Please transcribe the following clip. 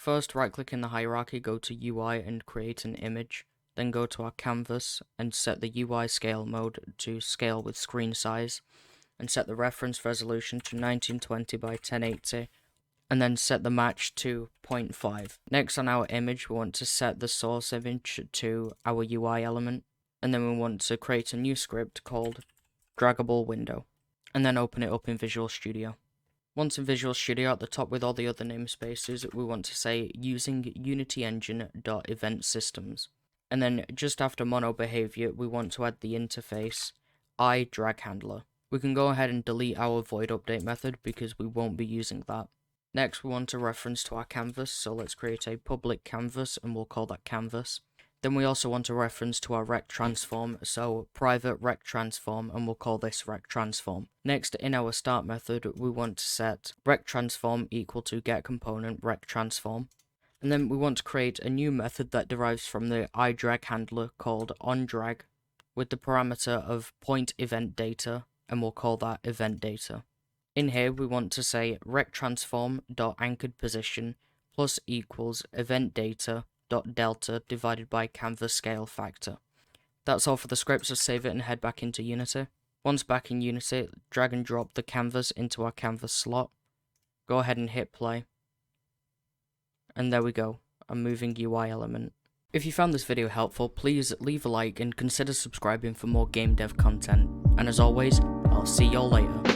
First, right click in the hierarchy, go to UI and create an image. Then go to our canvas and set the UI scale mode to scale with screen size. And set the reference resolution to 1920 by 1080. And then set the match to 0.5. Next on our image, we want to set the source image to our UI element. And then we want to create a new script called DRAGGABLE window. And then open it up in Visual Studio. Once in Visual Studio, at the top with all the other namespaces, we want to say using Unity Engine.event systems. And then just after mono behavior, we want to add the interface iDragHandler. We can go ahead and delete our void update method because we won't be using that. Next, we want a reference to our canvas, so let's create a public canvas and we'll call that canvas. Then we also want a reference to our rect transform, so private rect transform, and we'll call this rect transform. Next, in our start method, we want to set rect transform equal to get component rect transform. And then we want to create a new method that derives from the iDrag handler called onDrag with the parameter of pointEventData, and we'll call that eventData. In here, we want to say rect transform.anchored position plus equals eventData.delta divided by canvas scale factor. That's all for the script, so save it and head back into Unity. Once back in Unity, drag and drop the canvas into our canvas slot. Go ahead and hit play. And there we go, a moving UI element. If you found this video helpful, please leave a like and consider subscribing for more game dev content. And as always, I'll see y'all later.